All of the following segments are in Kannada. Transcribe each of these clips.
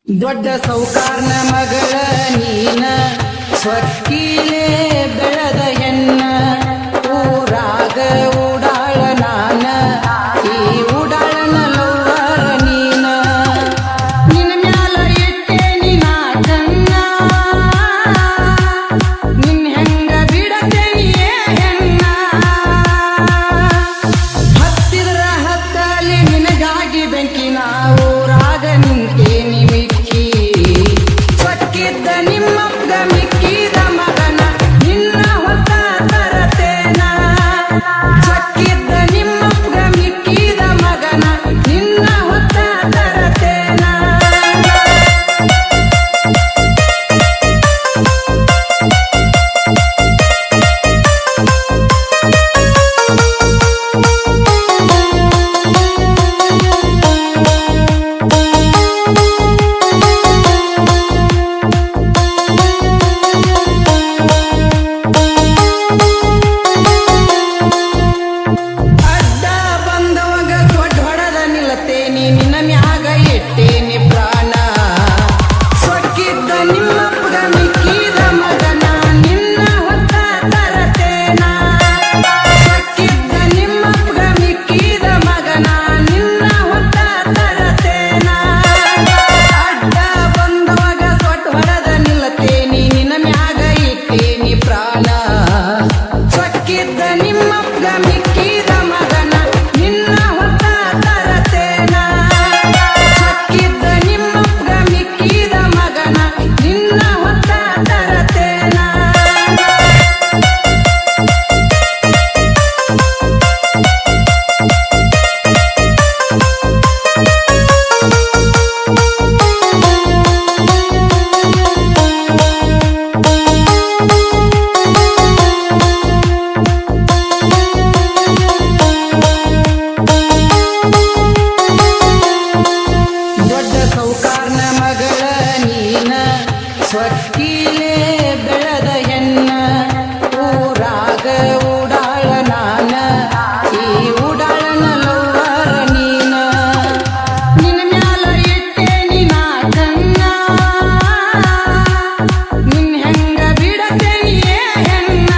ದೊಡ್ಡ ಸೌಕಾರ್ನ ಮಗಳ ನೀನ ಸ್ವಕ್ಕೀಲೆ ಬೆಳೆದ ಹೆಣ್ಣ ಊರಾಗ ಉಡಾಳ ನಾನ ಈ ಉಡಾಳನ ಲವ್ವರ ನೀನ ನಿನ್ನ ಮ್ಯಾಲ ಇಟ್ಟೇನಿ ನಾ ಕಣ್ಣ ನಿನ್ನ ಹೆಂಗ ಬಿಡತೇನಿ ಹೆಣ್ಣ ಹತ್ತಿದ್ರ ಹತ್ತಲಿ ನಿನಗಾಗಿ ಬೆಂಕಿ ನಾ ಊರಾಗ ನಿಂತೇನಿ ಸ್ವಕ್ಕೀಲೆ ಬೆಳೆದ ಹೆಣ್ಣ ಊರಾಗ ಉಡಾಳ ನಾನ ಈ ಉಡಾಳನ ಲವ್ವರ ನೀನ ನಿನ್ನ ಮ್ಯಾಲ ಇಟ್ಟೇನಿ ನಾ ಕಣ್ಣ ನಿನ್ನ ಹೆಂಗ ಬಿಡತೇನಿ ಹೆಣ್ಣ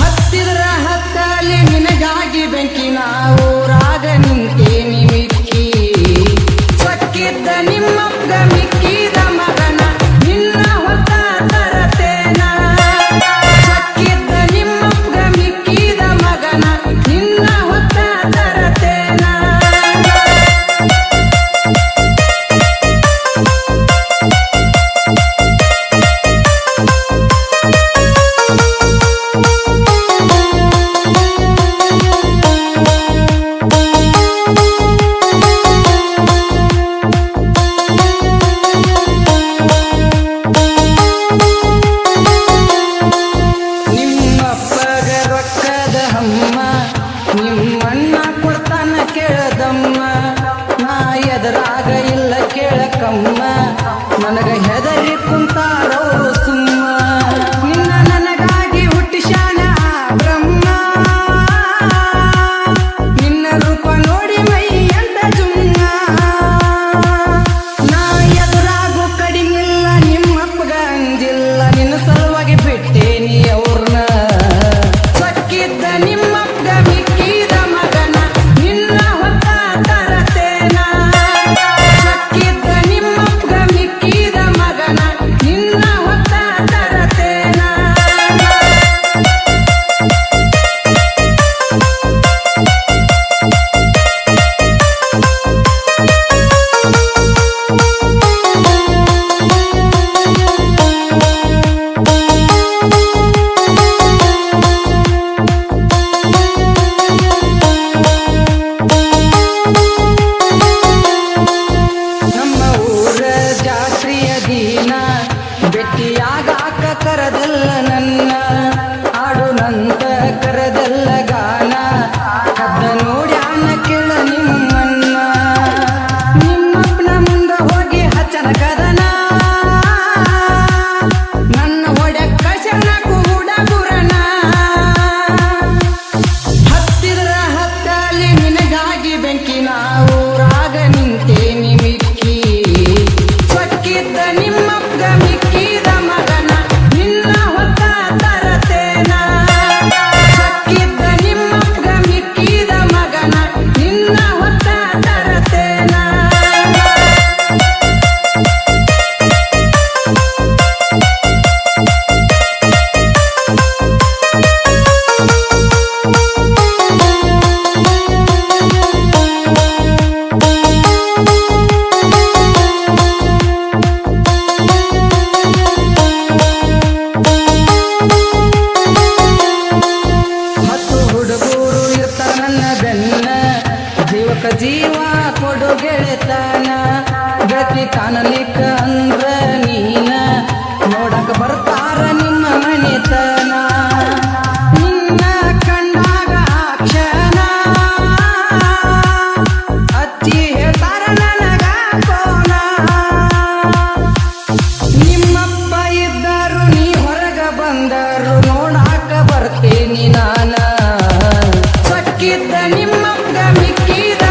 ಹತ್ತಿದ್ರ ಹತ್ತಲಿ ನಿನಗಾಗಿ ಬೆಂಕಿ ನಾ ಊರಾಗ ನಿಂತೇನಿ ಮಿಕ್ಕಿ ಸ್ವಕ್ಕಿದ್ದ ನಿಮ್ಮಪ್ಪ ಮಿಕ್ಕಿ ನಿನ್ನ ನಿಮ್ಮಣ್ಣ ಕೊಡ್ತಾನ ಕೇಳದಮ್ಮ ನಾ ಎದರಾಗ ಇಲ್ಲ ಕೇಳಕಮ್ಮ ನನಗ ಹೆದರಿ ಕುಂತಾರವರು ಸುಮ್ಮ ನಿನ್ನ ನನಗಾಗಿ ಹುಟ್ಟಿಸ್ಯಾನ ಬ್ರಹ್ಮ ನಿನ್ನ ರೂಪ ನೋಡಿ ಮೈ ಅಂತ ಜುಮ್ಮ ನಾ ಎದುರಾಗು ಕಡಿಮಿಲ್ಲ ನಿಮ್ಮಪ್ಪಗ ಅಂಜಿಲ್ಲ ನಿನ್ನ ಸಲುವಾಗಿ ಬಿಟ್ಟೇನಿ ಅವ್ರನ್ನ ಸ್ವಕ್ಕಿದ್ದ ನಿಮ್ಮಪ್ಪಗ ಮಿಕ್ಕಿದ ಮಗನ ನಿನ್ನ ಹೊತ್ತ ತರತೇನ ಸ್ವಕ್ಕಿದ್ದ ನಿಮ್ಮಪ್ಪಗ ಮಿಕ್ಕಿದ ಮಗನ ನಿನ್ನ ಗೆಳೆತನ ಗತಿ ಕಾಣಲಿಕ್ಕ ಅಂದ್ರ ನೀನ ನೋಡಕ ಬರ್ತಾರ ನಿಮ್ಮ ಮನೆತನ ನಿನ್ನ ಕಣ್ಣಾಗ ಕ್ಷಣ ಹಚ್ಚಿ ಹೇಳ್ತಾರ ನನಗ ಕೋನ ನಿಮ್ಮಪ್ಪ ಇದ್ದರು ನೀ ಹೊರಗ ಬಂದರು ನೋಡಾಕ ಬರ್ತೀನಿ ನಾನ ಸಕ್ಕಿದ್ದ ನಿಮ್ಮಪ್ಪ ಮಿಕ್ಕಿದ